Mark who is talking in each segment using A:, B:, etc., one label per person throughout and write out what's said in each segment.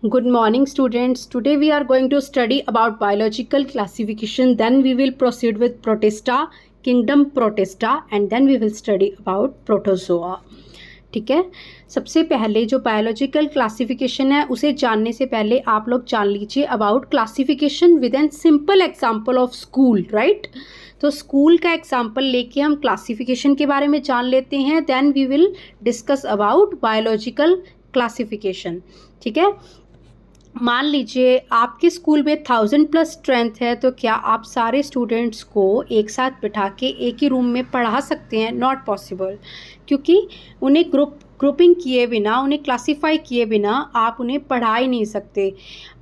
A: Good morning, students. Today we are going to study about biological classification. Then we will proceed with Protista, kingdom Protista, and then we will study about Protozoa. ठीक है, सबसे पहले जो biological classification है उसे जानने से पहले आप लोग जान लीजिए about classification with an simple example of school, right. तो स्कूल का एग्जांपल लेके हम क्लासिफिकेशन के बारे में जान लेते हैं, then we will discuss about biological classification. ठीक है, मान लीजिए आपके स्कूल में 1000+ स्ट्रेंथ है, तो क्या आप सारे स्टूडेंट्स को एक साथ बिठा के एक ही रूम में पढ़ा सकते हैं? नॉट पॉसिबल, क्योंकि उन्हें ग्रुपिंग किए बिना, उन्हें क्लासीफाई किए बिना आप उन्हें पढ़ा ही नहीं सकते।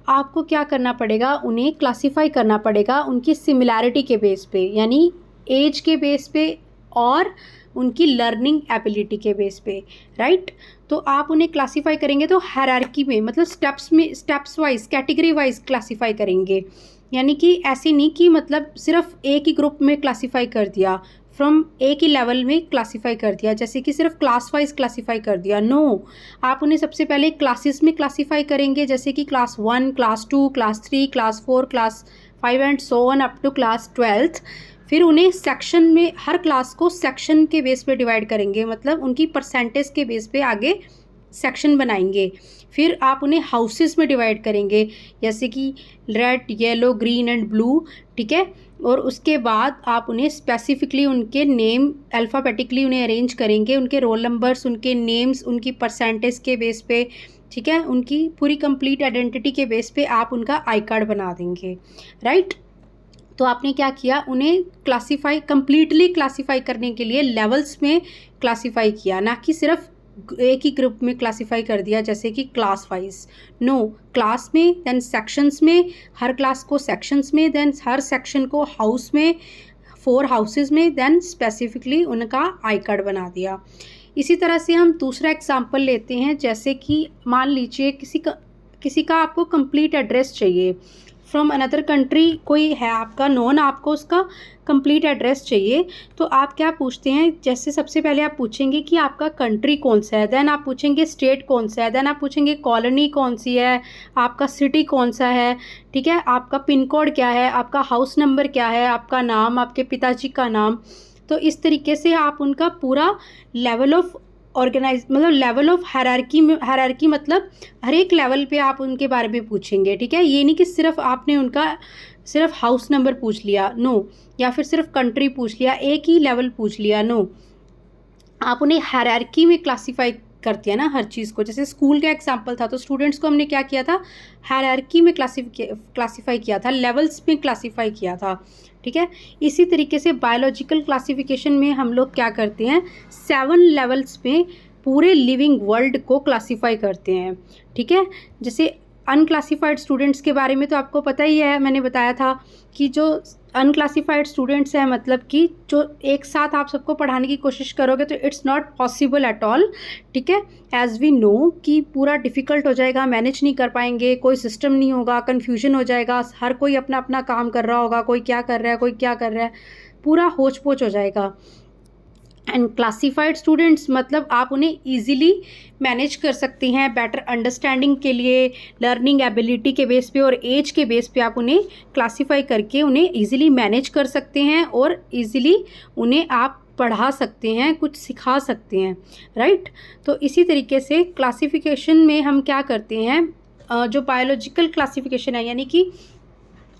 A: आपको क्या करना पड़ेगा, उन्हें क्लासीफाई करना पड़ेगा उनकी सिमिलैरिटी के बेस पे, यानी एज के बेस पे और उनकी लर्निंग एबिलिटी के बेस पे, राइट। तो आप उन्हें क्लासीफाई करेंगे तो हायरार्की में, मतलब steps wise, category wise classify करेंगे, यानी कि ऐसे नहीं कि मतलब सिर्फ एक ही ग्रुप में क्लासीफाई कर दिया, फ्रॉम एक ही लेवल में क्लासीफाई कर दिया, जैसे कि सिर्फ क्लास वाइज क्लासीफाई कर दिया। नो, आप उन्हें सबसे पहले क्लासेस में क्लासीफाई करेंगे, जैसे कि class 1, class 2, class 3, class 4, class 5 and so on up to class 12। फिर उन्हें सेक्शन में, हर क्लास को सेक्शन के बेस पे डिवाइड करेंगे, मतलब उनकी परसेंटेज के बेस पे आगे सेक्शन बनाएंगे। फिर आप उन्हें हाउसेस में डिवाइड करेंगे, जैसे कि red, yellow, green and blue, ठीक है। और उसके बाद आप उन्हें स्पेसिफिकली उनके नेम अल्फ़ाबेटिकली उन्हें अरेंज करेंगे, उनके रोल नंबर्स, उनके नेम्स, उनकी परसेंटेज के बेस पे, ठीक है, उनकी पूरी कंप्लीट आइडेंटिटी के बेस पे आप उनका आई कार्ड बना देंगे, राइट। तो आपने क्या किया, उन्हें क्लासीफाई, कंप्लीटली क्लासीफाई करने के लिए लेवल्स में क्लासीफाई किया, ना कि सिर्फ एक ही ग्रुप में क्लासीफाई कर दिया जैसे कि क्लास वाइज। नो, क्लास में, देन सेक्शंस में, हर क्लास को सेक्शंस में, देन हर सेक्शन को हाउस में, 4 हाउसेज में, देन स्पेसिफिकली उनका आई कार्ड बना दिया। इसी तरह से हम दूसरा एग्जाम्पल लेते हैं, जैसे कि मान लीजिए किसी का आपको कंप्लीट एड्रेस चाहिए फ्रॉम अनदर कंट्री, कोई है आपका नोन, आपको उसका कंप्लीट एड्रेस चाहिए। तो आप क्या पूछते हैं, जैसे सबसे पहले आप पूछेंगे कि आपका कंट्री कौन सा है, देन आप पूछेंगे स्टेट कौन सा है, देन आप पूछेंगे कॉलोनी कौन सी है, आपका सिटी कौन सा है, ठीक है, आपका पिन कोड क्या है, आपका हाउस नंबर क्या है, आपका नाम, आपके पिताजी का नाम। तो इस तरीके से आप उनका पूरा लेवल ऑफ मतलब लेवल ऑफ हायरार्की मतलब हर एक लेवल पे आप उनके बारे में पूछेंगे, ठीक है। ये नहीं कि सिर्फ आपने उनका सिर्फ हाउस नंबर पूछ लिया, नो, या फिर सिर्फ कंट्री पूछ लिया, एक ही लेवल पूछ लिया, नो। आप उन्हें हायरार्की में क्लासीफाई करती है ना हर चीज़ को। जैसे स्कूल का एग्जांपल था, तो स्टूडेंट्स को हमने क्या किया था, हायरार्की में क्लासीफाई किया था, लेवल्स में क्लासीफाई किया था, ठीक है। इसी तरीके से बायोलॉजिकल क्लासिफिकेशन में हम लोग क्या करते हैं, 7 लेवल्स में पूरे लिविंग वर्ल्ड को क्लासीफाई करते हैं, ठीक है। जैसे अनक्लासिफाइड स्टूडेंट्स के बारे में तो आपको पता ही है, मैंने बताया था कि जो अनक्लासिफाइड स्टूडेंट्स हैं, मतलब कि जो एक साथ आप सबको पढ़ाने की कोशिश करोगे तो it's not possible at all, ठीक है। एज वी नो कि पूरा डिफ़िकल्ट हो जाएगा, मैनेज नहीं कर पाएंगे, कोई सिस्टम नहीं होगा, कन्फ्यूजन हो जाएगा, हर कोई अपना अपना काम कर रहा होगा, कोई क्या कर रहा है, कोई क्या कर रहा है, पूरा होच पोच हो जाएगा। एंड क्लासीफाइड स्टूडेंट्स मतलब आप उन्हें ईजिली मैनेज कर सकते हैं, बेटर अंडरस्टैंडिंग के लिए, लर्निंग एबिलिटी के बेस पे और एज के बेस पे आप उन्हें क्लासीफाई करके उन्हें ईजिली मैनेज कर सकते हैं और ईजिली उन्हें आप पढ़ा सकते हैं, कुछ सिखा सकते हैं, राइट। तो इसी तरीके से क्लासिफिकेशन में हम क्या करते हैं, जो बायोलॉजिकल क्लासिफिकेशन है, यानी कि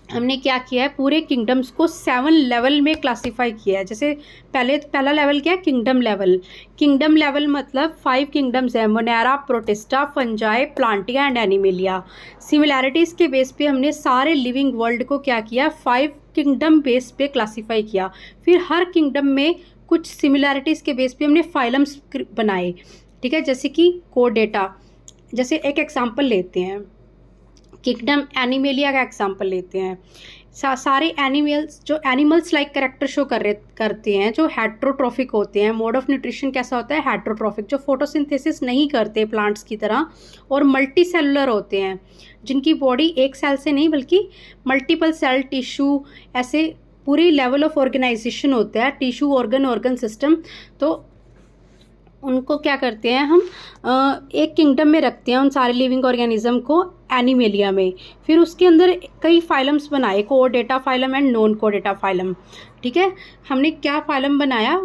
A: हमने क्या किया है, पूरे किंगडम्स को 7 लेवल में क्लासीफाई किया है। जैसे पहला लेवल क्या है, किंगडम लेवल। किंगडम लेवल मतलब 5 किंगडम्स हैं, Monera, Protista, Fungi, Plantae and Animalia. Similarities के बेस पे हमने सारे लिविंग वर्ल्ड को क्या किया, 5 किंगडम बेस पे क्लासीफाई किया। फिर हर किंगडम में कुछ सिमिलैरिटीज़ के बेस पे हमने फाइलम्स बनाए, ठीक है, जैसे कि कोडेटा। जैसे एक एग्जाम्पल लेते हैं, किंगडम एनिमेलिया का एग्जाम्पल लेते हैं। सारे एनिमल्स जो एनिमल्स लाइक कैरेक्टर शो करते हैं, जो हेट्रोट्रॉफिक होते हैं। मोड ऑफ न्यूट्रिशन कैसा होता है, हेट्रोट्रॉफिक, जो फोटोसिंथेसिस नहीं करते प्लांट्स की तरह, और मल्टी सेलुलर होते हैं, जिनकी बॉडी एक सेल से नहीं बल्कि मल्टीपल सेल, टिश्यू, ऐसे पूरी लेवल ऑफ ऑर्गेनाइजेशन होता है, टिश्यू, ऑर्गन सिस्टम। तो उनको क्या करते हैं हम एक किंगडम में रखते हैं उन सारे लिविंग ऑर्गेनिज्म को, एनिमेलिया में। फिर उसके अंदर कई फाइलम्स बनाए, कोडेटा फाइलम एंड नॉन कोडेटा फाइलम। ठीक है, हमने क्या फाइलम बनाया,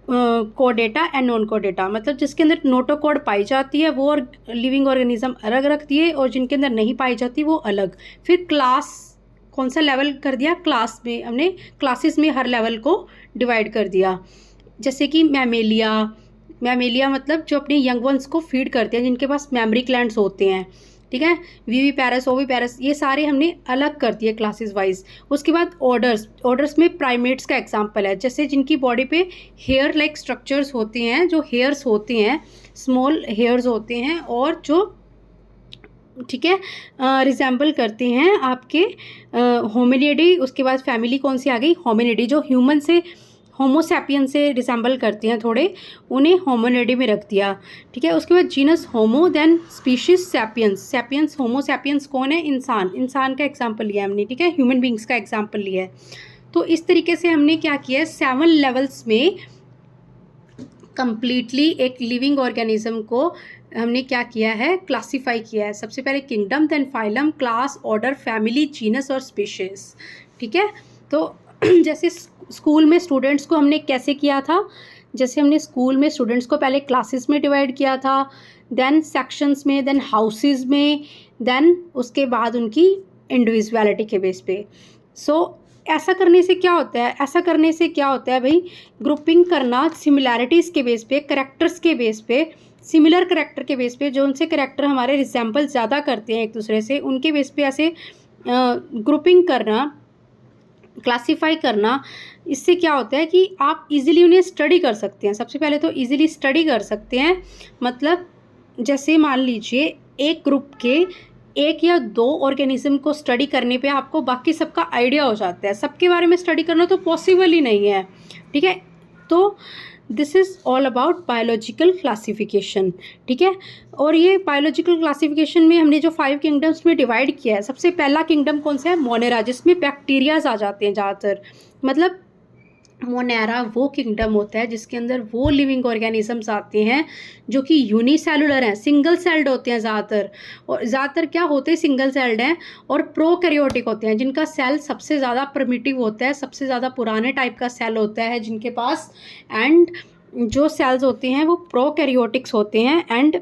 A: कोडेटा एंड नॉन कोडेटा, मतलब जिसके अंदर नोटोकोड पाई जाती है वो और लिविंग ऑर्गेनिज्म अलग रख दिए, और जिनके अंदर नहीं पाई जाती वो अलग। फिर क्लास, कौन सा लेवल कर दिया, क्लास में हमने क्लासेस में हर लेवल को डिवाइड कर दिया। जैसे कि मैमेलिया मतलब जो अपने यंग वंस को फीड करते हैं, जिनके पास मेमोरी ग्लैंड्स होते हैं। ठीक है, विविपैरस, ओविपैरस, ये सारे हमने अलग कर दिए क्लासेस वाइज। उसके बाद ऑर्डर्स में प्राइमेट्स का एग्जांपल है, जैसे जिनकी बॉडी पे हेयर लाइक स्ट्रक्चर्स होते हैं, जो हेयर्स होते हैं, स्मॉल हेयर्स होते हैं, और जो ठीक है रिजेंबल करते हैं आपके होमिनिडी। उसके बाद फैमिली कौन सी आ गई, होमिनिडी, जो ह्यूमन से होमोसैपियन से रिसेंबल करते हैं थोड़े, उन्हें होमिनिडी में रख दिया। ठीक है, उसके बाद जीनस होमो, देन स्पीशीज सैपियंस। होमोसैपियंस कौन है, इंसान का एग्जाम्पल लिया हमने। ठीक है, ह्यूमन बींग्स का एग्जाम्पल लिया है। तो इस तरीके से हमने क्या किया है, 7 लेवल्स में कंप्लीटली एक लिविंग ऑर्गेनिज्म को हमने क्या किया है, क्लासीफाई किया है। सबसे पहले kingdom, then phylum, class, order, family, genus और स्पीशीज। ठीक है, तो जैसे स्कूल में स्टूडेंट्स को हमने कैसे किया था, जैसे हमने स्कूल में स्टूडेंट्स को पहले क्लासेस में डिवाइड किया था, देन सेक्शंस में, देन हाउसेस में, देन उसके बाद उनकी इंडिविजुअलिटी के बेस पे। ऐसा करने से क्या होता है भाई, ग्रुपिंग करना सिमिलैरिटीज़ के बेस पे, करेक्टर्स के बेस पे, सिमिलर करेक्टर के बेस पे, जो उनसे करेक्टर हमारे रिसेंबल ज़्यादा करते हैं एक दूसरे से, उनके बेस पे ऐसे ग्रुपिंग करना, क्लासीफाई करना। इससे क्या होता है कि आप इजीली उन्हें स्टडी कर सकते हैं। सबसे पहले तो इजीली स्टडी कर सकते हैं, मतलब जैसे मान लीजिए एक ग्रुप के 1 या 2 ऑर्गेनिज्म को स्टडी करने पे आपको बाकी सबका आइडिया हो जाता है। सबके बारे में स्टडी करना तो पॉसिबल ही नहीं है। ठीक है, तो this is all about biological classification. ठीक है, और ये बायोलॉजिकल क्लासिफिकेशन में हमने जो 5 किंगडम्स में डिवाइड किया है, सबसे पहला किंगडम कौन सा है, मोनेरा, जिसमें बैक्टीरियाज आ जाते हैं ज़्यादातर। मतलब मोनेरा वो किंगडम होता है जिसके अंदर वो लिविंग ऑर्गेनिजम्स आते हैं जो कि यूनिसेलुलर हैं, सिंगल सेल्ड होते हैं ज़्यादातर, और ज़्यादातर क्या होते हैं, सिंगल सेल्ड हैं, और प्रोकैरियोटिक होते हैं, जिनका सेल सबसे ज़्यादा प्रिमिटिव होता है, सबसे ज़्यादा पुराने टाइप का सेल होता है जिनके पास। एंड जो सेल्स होते हैं वो प्रोकैरियोटिक्स होते हैं एंड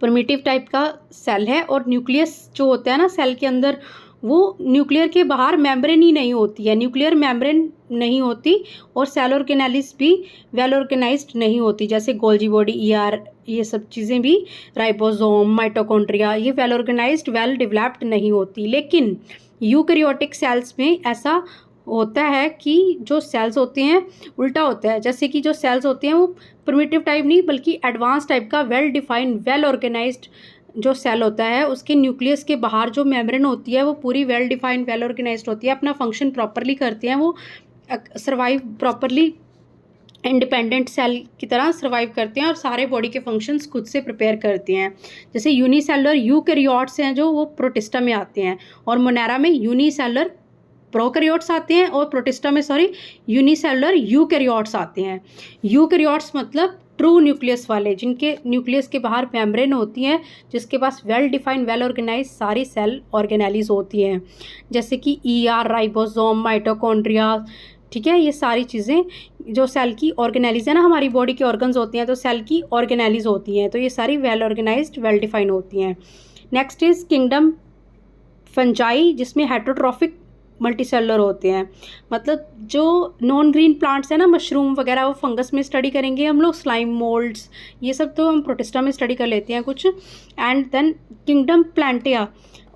A: प्रिमिटिव टाइप का सेल है। और न्यूक्लियस जो होता है ना सेल के अंदर, वो न्यूक्लियर के बाहर मेम्ब्रेन ही नहीं होती है, न्यूक्लियर मेम्ब्रेन नहीं होती, और सेल ऑर्गेनेलिस भी वेल ऑर्गेनाइज्ड नहीं होती, जैसे गोल्जी बॉडी, ER, ये सब चीज़ें भी, राइबोसोम, माइटोकॉन्ड्रिया, ये वेल ऑर्गेनाइज्ड, वेल डेवलप्ड नहीं होती। लेकिन यूकैरियोटिक सेल्स में ऐसा होता है कि जो सेल्स होते हैं उल्टा होता है, जैसे कि जो सेल्स होते हैं वो प्रिमिटिव टाइप नहीं बल्कि एडवांस टाइप का, वेल डिफाइंड, वेल ऑर्गेनाइज्ड जो सेल होता है, उसके न्यूक्लियस के बाहर जो मेम्ब्रेन होती है वो पूरी वेल डिफाइंड, वेल ऑर्गेनाइज्ड होती है, अपना फंक्शन प्रॉपरली करते हैं, वो सर्वाइव प्रॉपरली इंडिपेंडेंट सेल की तरह सर्वाइव करते हैं और सारे बॉडी के फंक्शंस खुद से प्रिपेयर करते हैं। जैसे यूनिसेलुलर यूकैरियोट्स हैं जो वो प्रोटिस्टा में आते हैं, और मोनेरा में यूनिसेलुलर प्रोकैरियोट्स आते हैं, और प्रोटिस्टा में यूनिसेलुलर यूकैरियोट्स आते हैं। यूकैरियोट्स मतलब ट्रू न्यूक्लियस वाले, जिनके न्यूक्लियस के बाहर मेम्ब्रेन होती हैं, जिसके पास वेल डिफाइंड, वेल ऑर्गेनाइज सारी सेल ऑर्गेनेलिज होती हैं, जैसे कि ER, राइबोसोम, माइटोकॉन्ड्रिया। ठीक है, ये सारी चीज़ें जो सेल की ऑर्गेनेलिज है ना, हमारी बॉडी के ऑर्गन्स होती हैं तो सेल की ऑर्गेनेलिज होती हैं, तो ये सारी वेल ऑर्गेनाइज्ड, वेल डिफाइंड होती हैं। नेक्स्ट इज किंगडम फंजाई, जिसमें हेटरोट्रॉफिक मल्टीसेलुलर होते हैं। मतलब जो नॉन ग्रीन प्लांट्स हैं ना, मशरूम वगैरह, वो फंगस में स्टडी करेंगे हम लोग, स्लाइम मोल्ड्स, ये सब तो हम प्रोटिस्टा में स्टडी कर लेते हैं कुछ। And then kingdom Plantae,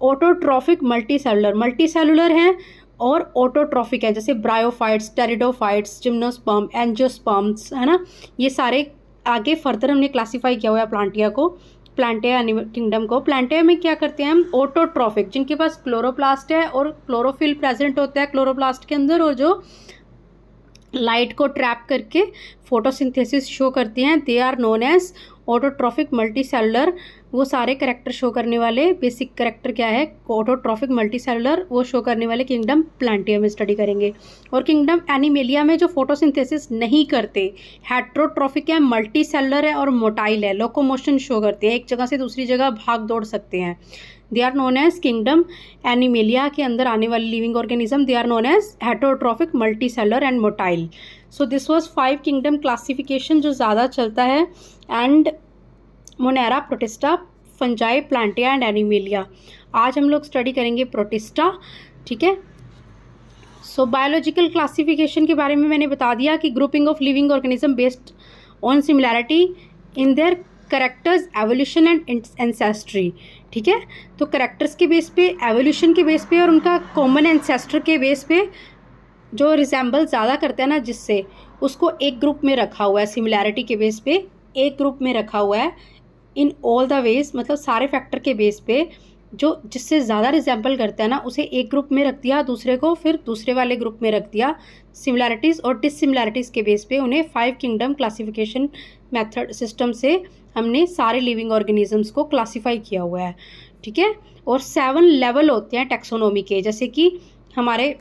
A: autotrophic multicellular हैं और ऑटोट्रॉफिक है, जैसे ब्रायोफाइट्स, टेरिडोफाइट्स, जिम्नोस्पर्म, एंजियोस्पर्म्स, है ना, ये सारे आगे फर्दर हमने क्लासीफाई किया हुआ है प्लांटिया को, प्लांटिया किंगडम को। प्लांटिया में क्या करते हैं हम, ऑटोट्रॉफिक, जिनके पास क्लोरोप्लास्ट है और क्लोरोफिल प्रेजेंट होता है क्लोरोप्लास्ट के अंदर, और जो लाइट को ट्रैप करके फोटोसिंथेसिस शो करती हैं, they are known as autotrophic multi cellular वो सारे करेक्टर शो करने वाले, बेसिक करेक्टर क्या है ऑटोट्रॉफिक मल्टी सेलुलर वो शो करने वाले किंगडम प्लांटियम में स्टडी करेंगे। और किंगडम एनिमेलिया में जो फोटोसिंथेसिस नहीं करते, हेट्रोट्रॉफिक है, मल्टी सेलुलर है और मोटाइल है, लोकोमोशन शो करते हैं, एक जगह से दूसरी जगह भाग दौड़ सकते हैं। They are known as kingdom Animalia के अंदर आने वाले living organism, they are known as heterotrophic multicellular and motile. So this was 5 kingdom classification जो ज़्यादा चलता है, and Monera, Protista, Fungi, Plantae and Animalia. आज हम लोग स्टडी करेंगे प्रोटिस्टा, ठीक है। सो बायोलॉजिकल क्लासिफिकेशन के बारे में मैंने बता दिया कि grouping of living organism based on similarity in their characters, evolution and ancestry, ठीक है। तो करेक्टर्स के बेस पे, एवोल्यूशन के बेस पे और उनका कॉमन एंसेस्टर के बेस पे जो रिजेंबल ज़्यादा करता है ना, जिससे उसको एक ग्रुप में रखा हुआ है, सिमिलैरिटी के बेस पे एक ग्रुप में रखा हुआ है। इन ऑल द वेज मतलब सारे फैक्टर के बेस पे जो जिससे ज़्यादा रिजेंबल करता है ना, उसे एक ग्रुप में रख दिया, दूसरे को फिर दूसरे वाले ग्रुप में रख दिया। सिमिलैरिटीज़ और डिससिमिलैरिटीज़ के बेस पे उन्हें 5 किंगडम क्लासिफिकेशन मेथड सिस्टम से हमने सारे लिविंग ऑर्गेनिजम्स को क्लासीफाई किया हुआ है, ठीक है। और 7 लेवल होते हैं टैक्सोनॉमी के, जैसे कि हमारे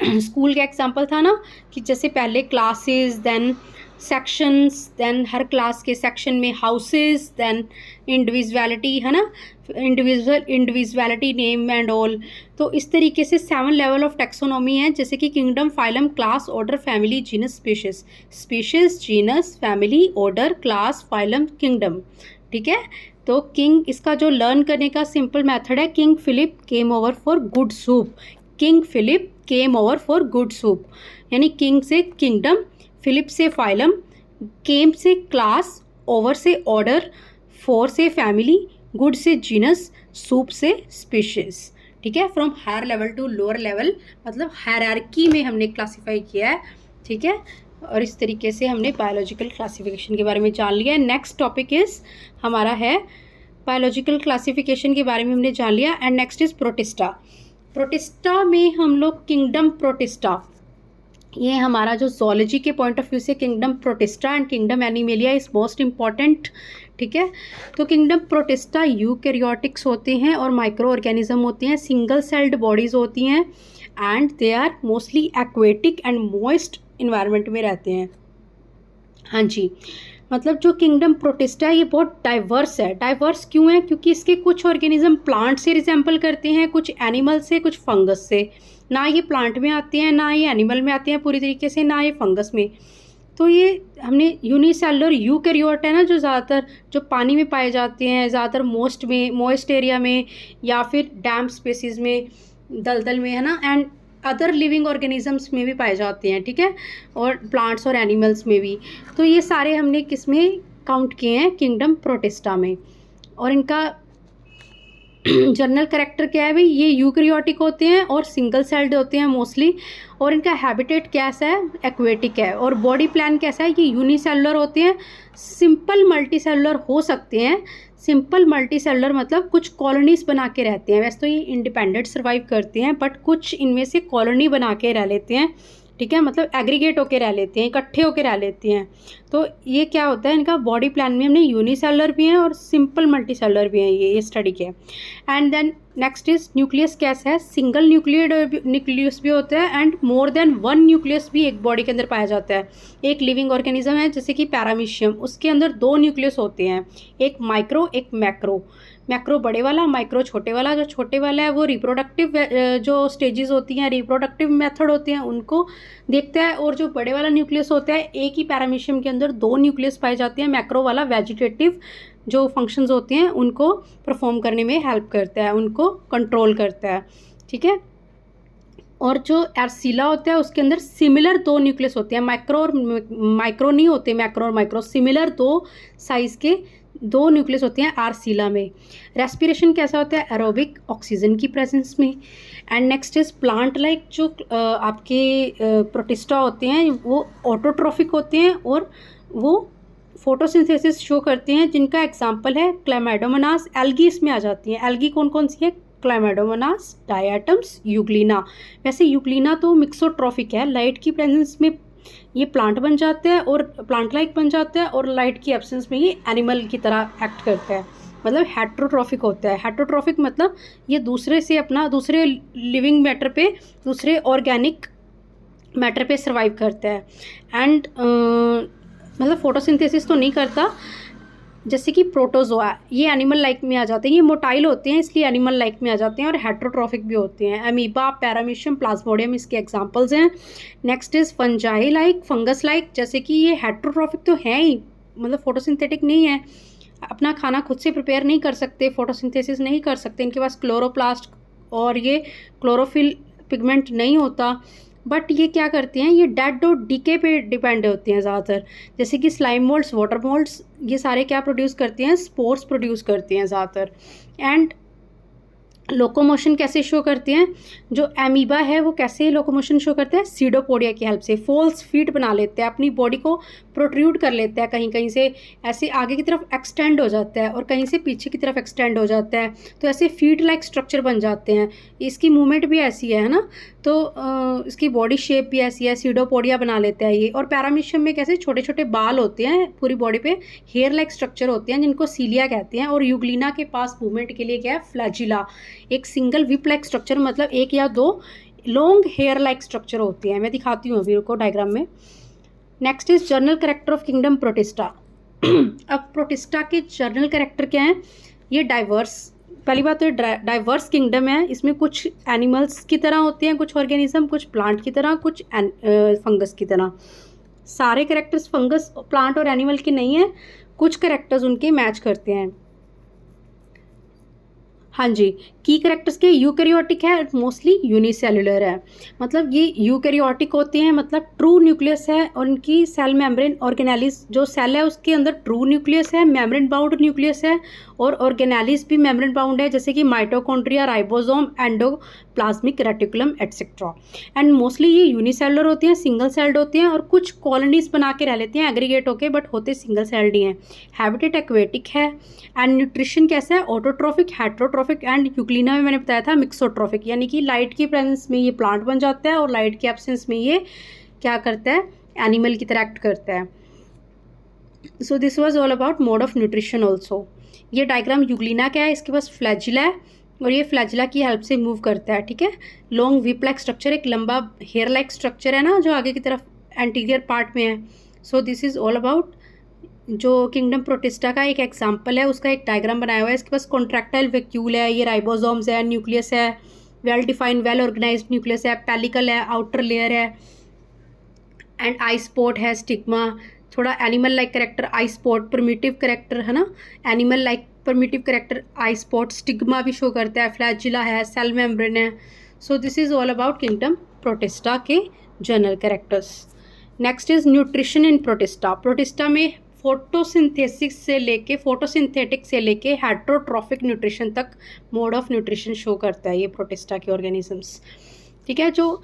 A: स्कूल का एग्जाम्पल था ना कि जैसे पहले क्लासेस, देन सेक्शंस, देन हर क्लास के सेक्शन में हाउसेस, देन इंडिविजुअलिटी, है ना, इंडिविजुअलिटी, नेम एंड ऑल। तो इस तरीके से 7 लेवल ऑफ टैक्सोनॉमी है, जैसे कि kingdom, phylum, class, order, family, genus, species. Species, genus, family, order, class, phylum, kingdom, ठीक है। तो किंग, इसका जो लर्न करने का सिंपल मेथड है, king Philip came over for good soup. King Philip came over for good soup, यानी king से किंगडम, फिलिप से फाइलम, केम से क्लास, ओवर से ऑर्डर, फॉर से फैमिली, गुड से जीनस, सूप से स्पीशीज, ठीक है। From higher level two lower level, मतलब हायरार्की में हमने क्लासीफाई किया है, ठीक है। और इस तरीके से हमने बायोलॉजिकल क्लासिफिकेशन के बारे में जान लिया है। नेक्स्ट टॉपिक इज हमारा है बायोलॉजिकल क्लासिफिकेशन के बारे में हमने जान लिया, and next is protista. Protista में हम लोग किंगडम प्रोटिस्टा, ये हमारा जो जोलॉजी के पॉइंट ऑफ व्यू से kingdom protista and kingdom animalia is most important, ठीक है। तो किंगडम प्रोटिस्टा यूकैरियोटिक्स होते हैं और माइक्रो ऑर्गेनिज्म होते हैं, सिंगल सेल्ड बॉडीज़ होती हैं, and they are mostly aquatic and moist environment में रहते हैं। हाँ जी, मतलब जो किंगडम प्रोटिस्टा है ये बहुत डाइवर्स है। डाइवर्स क्यों है? क्योंकि इसके कुछ ऑर्गेनिज्म प्लांट से रिजेंबल करते हैं, कुछ एनिमल से, कुछ फंगस से। ना ये प्लांट में आते हैं, ना ये एनिमल में आते हैं पूरी तरीके से, ना ये फंगस में। तो ये हमने यूनिसेलुलर यूकैरियोट है ना, जो ज़्यादातर जो पानी में पाए जाते हैं, ज़्यादातर मोइस्ट एरिया में या फिर डैम्प स्पेसिस में, दलदल में, है ना, एंड अदर लिविंग ऑर्गेनिजम्स में भी पाए जाते हैं, ठीक है, और प्लांट्स और एनिमल्स में भी। तो ये सारे हमने किस में काउंट किए हैं? किंगडम प्रोटिस्टा में। और इनका जनरल कैरेक्टर क्या है भाई? ये यूकैरियोटिक होते हैं और सिंगल सेल्ड होते हैं मोस्टली, और इनका हैबिटेट कैसा है? एक्वेटिक है। और बॉडी प्लान कैसा है? ये यूनिसेलुलर होते हैं, सिंपल मल्टी सेलुलर हो सकते हैं। सिंपल मल्टी सेलुलर मतलब कुछ कॉलोनीज बना के रहते हैं। वैसे तो ये इंडिपेंडेंट सर्वाइव करते हैं, बट कुछ इनमें से कॉलोनी बना के रह लेते हैं, ठीक है, मतलब एग्रीगेट होके रह लेते हैं, इकट्ठे होके रह लेते हैं। तो ये क्या होता है, इनका बॉडी प्लान में हमने यूनिसेलुलर भी हैं और सिंपल मल्टी सेलुलर भी हैं, ये स्टडी किया। And then next is nucleus कैसा है? सिंगल न्यूक्लियस भी होता है, एंड मोर देन 1 न्यूक्लियस भी एक बॉडी के अंदर पाया जाता है। एक लिविंग ऑर्गेनिज्म है जैसे कि पैरामीशियम, उसके अंदर 2 न्यूक्लियस होते हैं, एक माइक्रो एक मैक्रो। मैक्रो बड़े वाला, माइक्रो छोटे वाला। जो छोटे वाला है वो रिप्रोडक्टिव जो स्टेजेस होती हैं, रिप्रोडक्टिव मेथड होते हैं, उनको देखता है। और जो बड़े वाला न्यूक्लियस होता है, एक ही पैरामीशियम के अंदर 2 न्यूक्लियस पाए जाते हैं। मैक्रो वाला वेजिटेटिव जो फंक्शंस होते हैं उनको परफॉर्म करने में हेल्प करता है, उनको कंट्रोल करता है, ठीक है। और जो एर्सिला होता है उसके अंदर सिमिलर 2 न्यूक्लियस होते हैं, माइक्रो और माइक्रो नहीं होते, मैक्रो और माइक्रो, सिमिलर 2 साइज़ के 2 न्यूक्लियस होते हैं आर्सिला में। रेस्पिरेशन कैसा होता है? एरोबिक, ऑक्सीजन की प्रेजेंस में। And next is plant like, जो आपके प्रोटिस्टा होते हैं वो ऑटोट्रॉफिक होते हैं और वो फोटोसिंथेसिस शो करते हैं, जिनका एग्जांपल है क्लैमाइडोमोनास। एल्गी इसमें आ जाती हैं। एल्गी कौन कौन सी है? Chlamydomonas, diatoms, Euglena. वैसे यूग्लिना तो मिक्सोट्रॉफिक है, लाइट की प्रेजेंस में ये प्लांट बन जाता है और प्लांट लाइक बन जाता है, और लाइट की एब्सेंस में ये एनिमल की तरह एक्ट करता है, मतलब हेट्रोट्रॉफिक होता है। हेट्रोट्रॉफिक मतलब ये दूसरे से अपना दूसरे लिविंग मैटर पे, दूसरे ऑर्गेनिक मैटर पे सर्वाइव करता है। एंड मतलब फोटोसिंथेसिस तो नहीं करता, जैसे कि प्रोटोजोआ, ये एनिमल लाइक में आ जाते हैं, ये मोटाइल होते हैं इसलिए एनिमल लाइक में आ जाते हैं, और हेट्रोट्रॉफिक भी होते हैं। अमीबा, पैरामीशियम, प्लाज्मोडियम इसके एग्जांपल्स हैं। Next is fungi like, fungus like, जैसे कि ये हेट्रोट्रॉफिक तो है ही, मतलब फोटोसिंथेटिक नहीं है, अपना खाना खुद से प्रिपेयर नहीं कर सकते, फोटोसिंथेसिस नहीं कर सकते, इनके पास क्लोरोप्लास्ट और ये क्लोरोफिल पिगमेंट नहीं होता। बट ये क्या करते हैं, ये डेड और डीके पे डिपेंड होते हैं ज़्यादातर, जैसे कि स्लाइम मोल्ड्स, वाटर मोल्ड्स, ये सारे क्या प्रोड्यूस करते हैं, स्पोर्स प्रोड्यूस करते हैं ज़्यादातर। एंड लोकोमोशन कैसे शो करते हैं, जो एमीबा है वो कैसे लोकोमोशन शो करते हैं, सीडोपोडिया की हेल्प से। फॉल्स फीट बना लेते हैं, अपनी बॉडी को प्रोट्रूड कर लेते हैं, कहीं कहीं से ऐसे आगे की तरफ एक्सटेंड हो जाता है और कहीं से पीछे की तरफ एक्सटेंड हो जाता है, तो ऐसे फीट लाइक स्ट्रक्चर बन जाते हैं। इसकी मूवमेंट भी ऐसी है ना, तो इसकी बॉडी शेप भी ऐसी है, सीडोपोडिया बना लेता है ये। और पैरामीशियम में कैसे छोटे छोटे बाल होते हैं पूरी बॉडी पे, हेयर लाइक स्ट्रक्चर होते हैं जिनको सीलिया कहते हैं। और यूग्लिना के पास मूवमेंट के लिए क्या है, फ्लैजिला, एक सिंगल विप लाइक स्ट्रक्चर, मतलब एक या दो लॉन्ग हेयर लाइक स्ट्रक्चर होते हैं। मैं दिखाती हूँ अभी को डायग्राम में। Next is journal character of kingdom protista. अब प्रोटिस्टा के जर्नल कैरेक्टर क्या हैं, ये डाइवर्स, पहली बात तो डाइवर्स किंगडम है, इसमें कुछ एनिमल्स की तरह होते हैं, कुछ ऑर्गेनिज्म, कुछ प्लांट की तरह, कुछ फंगस की तरह। सारे कैरेक्टर्स फंगस, प्लांट और एनिमल के नहीं हैं, कुछ कैरेक्टर्स उनके मैच करते हैं। हाँ जी, की कैरेक्टर्स के यूकैरियोटिक है, मोस्टली यूनिसेलुलर है, मतलब ये यूकैरियोटिक होते हैं, मतलब ट्रू न्यूक्लियस है, और उनकी सेल मेम्ब्रेन ऑर्गेनेलिस, जो सेल है उसके अंदर ट्रू न्यूक्लियस है, मेम्ब्रेन बाउंड न्यूक्लियस है, और ऑर्गेनेलिस भी मेम्ब्रेन बाउंड है, जैसे कि mitochondria, ribosome, endoplasmic reticulum etcetera. And mostly ये यूनिसेलुलर होते हैं, सिंगल सेल्ड होते हैं, और कुछ कॉलोनीज बना के रह लेते हैं एग्रीगेट होके, बट होते सिंगल सेल्ड ही हैं। हैबिटेट एक्वेटिक है। एंड न्यूट्रिशन कैसा है, ऑटोट्रॉफिक, हेट्रोट्रॉफिक, एंड यूग्लिना में मैंने बताया था मिक्सोट्रॉफिक, यानी कि लाइट की प्रेजेंस में ये प्लांट बन जाता है और लाइट की एब्सेंस में ये क्या करता है, एनिमल की तरह एक्ट करता है। So this was all about mode of nutrition also. ये डायग्राम यूग्लिना का है, इसके पास फ्लैजिला है और ये फ्लैजिला की हेल्प से मूव करता है, ठीक है। लॉन्ग विप लाइक स्ट्रक्चर, एक लंबा हेयर लाइक स्ट्रक्चर है ना जो आगे की तरफ एंटीरियर पार्ट में है। So this is all about जो किंगडम प्रोटिस्टा का एक एग्जाम्पल है, उसका एक डायग्राम बनाया हुआ है। इसके पास कॉन्ट्रैक्टाइल वैक्यूल है, ये राइबोसोम्स है, न्यूक्लियस है, well defined well organised nucleus है, पेलिकल है, आउटर लेयर है, एंड आई स्पॉट है, स्टिग्मा, थोड़ा animal like character, eye spot primitive character है ना, animal like primitive character, eye spot, stigma भी शो करता है, फ्लैजिला है, सेल मेम्ब्रेन है। So this is all about kingdom Protista के general characters. Next is nutrition in Protista. Protista में photosynthetic से लेके हेट्रोट्रॉफिक न्यूट्रिशन तक मोड ऑफ न्यूट्रिशन शो करता है ये प्रोटिस्टा के ऑर्गेनिजम्स, ठीक है। जो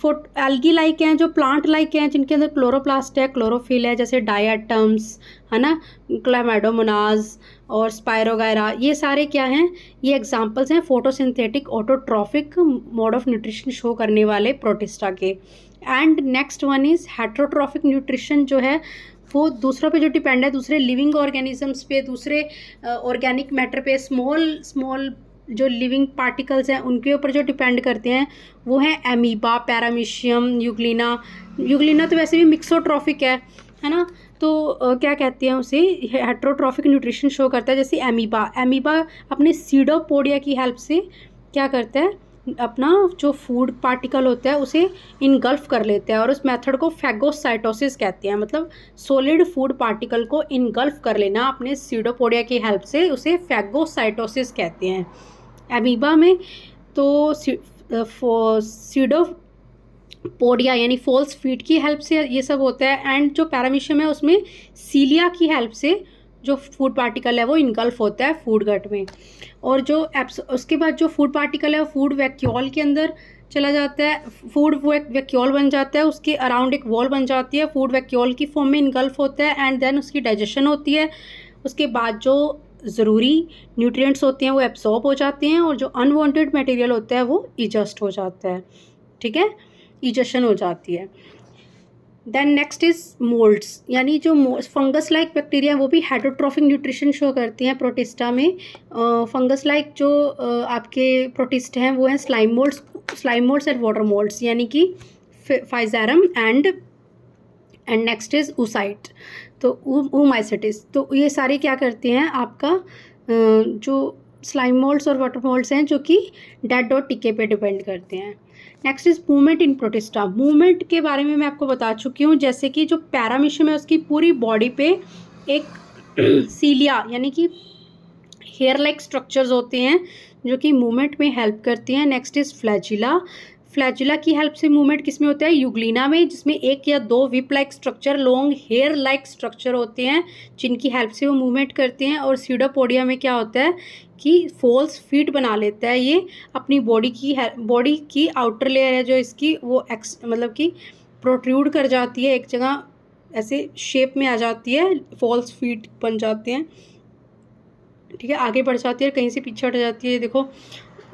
A: एल्गी लाइक हैं, जो प्लांट लाइक हैं, जिनके अंदर क्लोरोप्लास्ट है, क्लोरोफिल है, जैसे डायटम्स है ना, क्लैमाइडोमोनाज और स्पायरोगायरा, ये सारे क्या हैं, ये एग्जांपल्स हैं photosynthetic autotrophic mode of nutrition show करने वाले प्रोटिस्टा के। And next one is heterotrophic nutrition, जो है वो दूसरों पे जो डिपेंड है, दूसरे लिविंग ऑर्गेनिजम्स पे, दूसरे ऑर्गेनिक मैटर पे, स्मॉल जो लिविंग पार्टिकल्स हैं उनके ऊपर जो डिपेंड करते हैं, वो हैं एमीबा, पैरामीशियम, यूग्लिना तो वैसे भी मिक्सोट्रॉफिक है ना, तो क्या कहते हैं उसे, हेट्रोट्रॉफिक न्यूट्रिशन शो करता है। जैसे एमीबा अपने सीडोपोडिया की हेल्प से क्या करता है, अपना जो फूड पार्टिकल होता है उसे इनगल्फ कर लेते हैं, और उस मेथड को फैगोसाइटोसिस कहते हैं, मतलब सॉलिड फूड पार्टिकल को इनगल्फ कर लेना अपने सीडोपोडिया की हेल्प से, उसे फैगोसाइटोसिस कहते हैं एमीबा में। तो सीडोपोडिया यानी फॉल्स फीट की हेल्प से ये सब होता है। एंड जो पैरामीशियम है उसमें सीलिया की हेल्प से जो फूड पार्टिकल है वो इनगल्फ होता है फूड गट में, और जो उसके बाद जो फूड पार्टिकल है वो फूड वैक्यूल के अंदर चला जाता है, फूड वैक्यूल बन जाता है, उसके अराउंड एक वॉल बन जाती है, फूड वैक्यूल की फॉर्म में इनगल्फ होता है, एंड देन उसकी डाइजेशन होती है। उसके बाद जो ज़रूरी न्यूट्रिएंट्स होते हैं वो एब्सॉर्ब हो जाते हैं, और जो अनवांटेड मटेरियल होता है वो इजस्ट हो जाता है, ठीक है, इजेशन हो जाती है। देन नेक्स्ट इज मोल्ड्स, यानी जो फंगस लाइक बैक्टीरिया वो भी हेटरोट्रॉफिक न्यूट्रिशन शो करती हैं प्रोटिस्टा में। फंगस लाइक जो आपके प्रोटिस्ट हैं वो हैं slime moulds and water moulds, यानी कि फाइजेरम एंड नेक्स्ट इज ऊसाइट, तो ऊमाइसिटिस। तो ये सारे क्या करते हैं, आपका जो स्लाइम मोल्ड्स और वाटर मोल्ड्स हैं जो कि डेड और टिके पे डिपेंड करते हैं। Next is movement in protista. Movement के बारे में मैं आपको बता चुकी हूँ, जैसे कि जो पैरामीशियम है उसकी पूरी बॉडी पे एक सीलिया यानी कि हेयर लाइक स्ट्रक्चर्स होते हैं जो कि मूवमेंट में हेल्प करती हैं। Next is flagella. फ्लैजिला की हेल्प से मूवमेंट किस में होता है, यूग्लिना में, जिसमें एक या दो whip like structure, long hair like structure होते हैं जिनकी हेल्प से वो मूवमेंट करते हैं। और सीडोपोडिया में क्या होता है कि फॉल्स फीट बना लेता है ये अपनी बॉडी की आउटर लेयर है जो इसकी वो मतलब कि प्रोट्रूड कर जाती है, एक जगह ऐसे शेप में आ जाती है, फॉल्स फीट बन जाते हैं, ठीक है, आगे बढ़ जाती है, कहीं से पीछे हट जाती है। देखो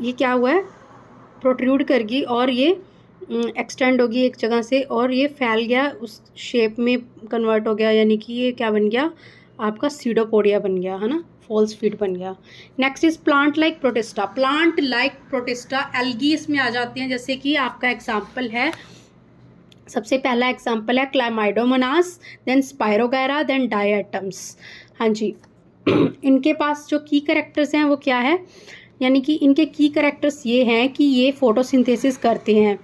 A: ये क्या हुआ है, प्रोट्रूड कर गई और ये एक्सटेंड होगी एक जगह से और ये फैल गया, उस शेप में कन्वर्ट हो गया, यानी कि ये क्या बन गया, आपका सीडोपोडिया बन गया, है ना, फॉल्स फीट बन गया। Next is plant like protista. Plant like protista algae इसमें आ जाती हैं, जैसे कि आपका एग्जाम्पल है, सबसे पहला एग्जाम्पल है Chlamydomonas, then spirogyra, then diatoms. हाँ जी, इनके पास जो की कैरेक्टर्स हैं वो क्या है, यानी कि इनके की कैरेक्टर्स ये हैं कि ये फोटोसिंथेसिस करते हैं,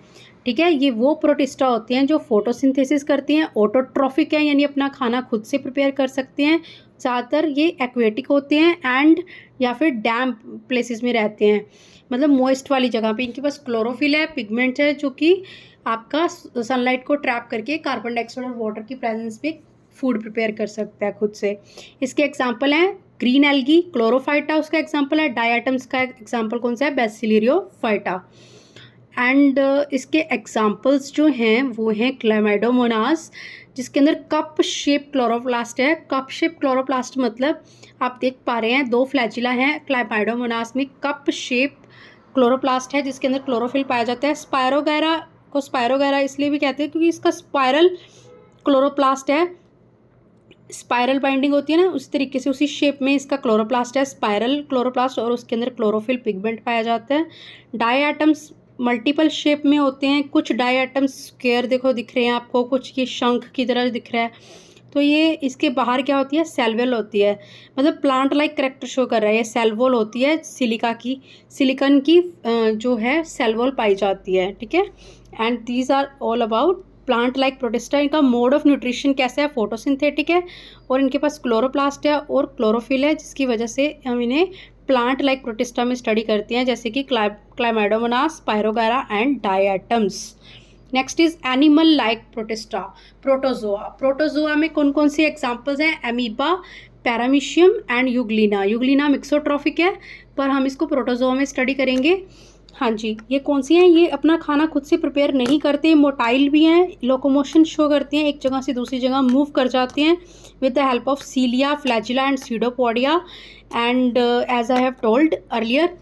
A: ठीक है। ये वो प्रोटिस्टा होते हैं जो फोटोसिंथेसिस करते हैं, ऑटोट्रॉफिक है यानी अपना खाना खुद से प्रिपेयर कर सकते हैं, ज़्यादातर ये एक्वेटिक होते हैं एंड या फिर डैम्प प्लेसेस में रहते हैं, मतलब मॉइस्ट वाली जगह पे। इनके पास क्लोरोफिल है, पिगमेंट है जो कि आपका सनलाइट को ट्रैप करके कार्बन डाइऑक्साइड और वाटर की प्रेजेंस में फूड प्रिपेयर कर सकता है खुद से। इसके एग्जाम्पल हैं ग्रीन एल्गी, क्लोरोफाइटा उसका एग्जाम्पल है, डायटम्स का एग्जाम्पल कौन सा है, बेसिलियोफाइटा। एंड इसके एग्जाम्पल्स जो हैं वो हैं क्लामाइडोमोनास, जिसके अंदर कप शेप क्लोरोप्लास्ट है। कप शेप क्लोरोप्लास्ट मतलब आप देख पा रहे हैं दो फ्लैजिला हैं क्लामाइडोमोनास में, कप शेप क्लोरोप्लास्ट है जिसके अंदर क्लोरोफिल पाया जाता है। स्पायरोगैरा को स्पायरोगैरा इसलिए भी कहते हैं क्योंकि इसका स्पायरल क्लोरोप्लास्ट है, स्पायरल बाइंडिंग होती है ना, उस तरीके से उसी शेप में इसका क्लोरोप्लास्ट है, स्पायरल क्लोरोप्लास्ट, और उसके अंदर क्लोरोफिल पिगमेंट पाया जाता है। डायटम्स मल्टीपल शेप में होते हैं, कुछ डायटम्स स्क्वायर देखो दिख रहे हैं आपको, कुछ ये शंख की तरह दिख रहा है, तो ये इसके बाहर क्या होती है, सेल होती है, मतलब प्लांट लाइक करेक्टर शो कर रहा है। ये सेल वॉल होती है सिलिकन की जो है सेल वॉल पाई जाती है, ठीक है। And these are all about plant like protista. इनका मोड ऑफ न्यूट्रिशन कैसा है, फोटोसिंथेटिक है, और इनके पास क्लोरोप्लास्ट है और क्लोरोफिल है, जिसकी वजह से हम इन्हें प्लांट लाइक प्रोटिस्टा में स्टडी करते हैं, जैसे कि Chlamydomonas, Spirogyra and diatoms. Next is animal like Protista, protozoa. Protozoa में कौन कौन से एग्जाम्पल्स हैं, amoeba, paramecium and euglena. Euglena mixotrophic है पर हम इसको प्रोटोजोआ में स्टडी करेंगे। हाँ जी, ये कौन सी हैं, ये अपना खाना खुद से प्रिपेयर नहीं करते, मोटाइल भी हैं, लोकोमोशन शो करते हैं, एक जगह से दूसरी जगह मूव कर जाते हैं with the help of cilia, flagella and pseudopodia. And as I have told earlier,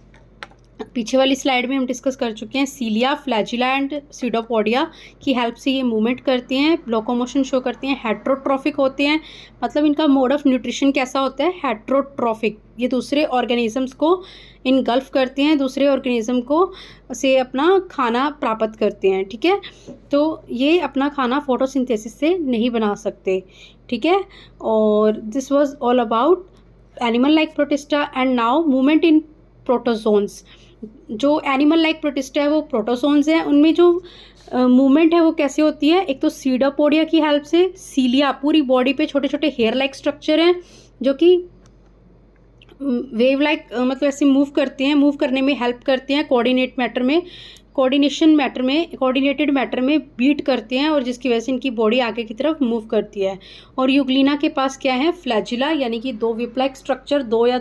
A: पीछे वाली स्लाइड में हम डिस्कस कर चुके हैं, सीलिया, फ्लैजिला एंड सीडोपोडिया की हेल्प से ये मूवमेंट करते हैं, लोकोमोशन शो करते हैं, हेट्रोट्रॉफिक होते हैं, मतलब इनका मोड ऑफ न्यूट्रिशन कैसा होता है, हेट्रोट्रॉफिक। ये दूसरे ऑर्गेनिजम्स को इनगल्फ करते हैं, दूसरे ऑर्गेनिज्म को से अपना खाना प्राप्त करते हैं, ठीक है। तो ये अपना खाना फोटोसिंथेसिस से नहीं बना सकते, ठीक है। और this was all about animal like protista. And now movement in protozoans. जो एनिमल लाइक प्रोटिस्टा है वो प्रोटोजोन्स हैं, उनमें जो मूवमेंट है वो कैसे होती है, एक तो सीडोपोडिया की हेल्प से, सीलिया पूरी बॉडी पे छोटे छोटे हेयर लाइक स्ट्रक्चर हैं जो कि वेव लाइक मतलब ऐसे मूव करते हैं, मूव करने में हेल्प करते हैं, कोऑर्डिनेटेड मैटर में बीट करते हैं, और जिसकी वजह से इनकी बॉडी आगे की तरफ मूव करती है। और यूग्लिना के पास क्या है, फ्लैजिला, यानी कि दो विप लाइक स्ट्रक्चर, दो या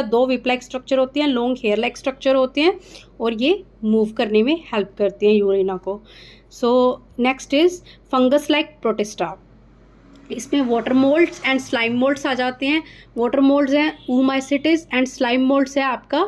A: दो विप लाइक स्ट्रक्चर होते हैं, लॉन्ग हेयर लाइक स्ट्रक्चर होते हैं, और ये मूव करने में हेल्प करते हैं यूग्लिना को। So next is fungus like Protista. इसमें water moulds and slime moulds आ जाते हैं। वाटर मोल्ड्स हैं ऊमाइसिटिस एंड स्लाइम मोल्ड्स है आपका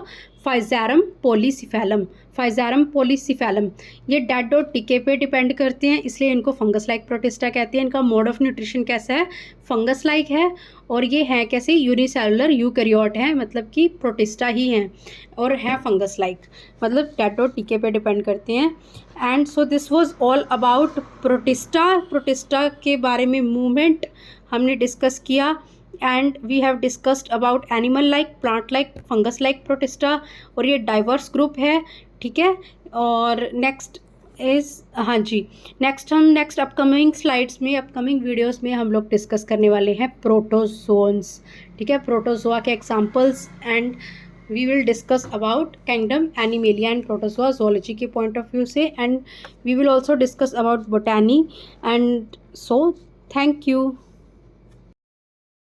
A: फाइज़ारम पॉलीसिफेलम, फाइज़ारम पॉलीसिफेलम, ये डेड और टिके पे डिपेंड करते हैं, इसलिए इनको फंगस लाइक प्रोटिस्टा कहते हैं। इनका मोड ऑफ न्यूट्रिशन कैसा है, फंगस लाइक है, और ये हैं कैसे, यूनिसेलुलर यूकैरियोट है, मतलब कि प्रोटिस्टा ही हैं और है फंगस लाइक, मतलब डेड और टिके पे डिपेंड करते हैं। And so this was all about protista. Protista के बारे में मूवमेंट हमने डिस्कस किया, and we have discussed about animal like, plant like, fungus like protista, और ये डाइवर्स ग्रुप है, ठीक है। और नेक्स्ट इज़, हाँ जी, नेक्स्ट अपकमिंग स्लाइड्स में, अपकमिंग वीडियोस में हम लोग डिस्कस करने वाले हैं प्रोटोजोन्स, ठीक है, प्रोटोजोआ के examples, and we will discuss about kingdom Animalia and protozoa zoology के पॉइंट ऑफ व्यू से, and we will also discuss about botany, and so thank you.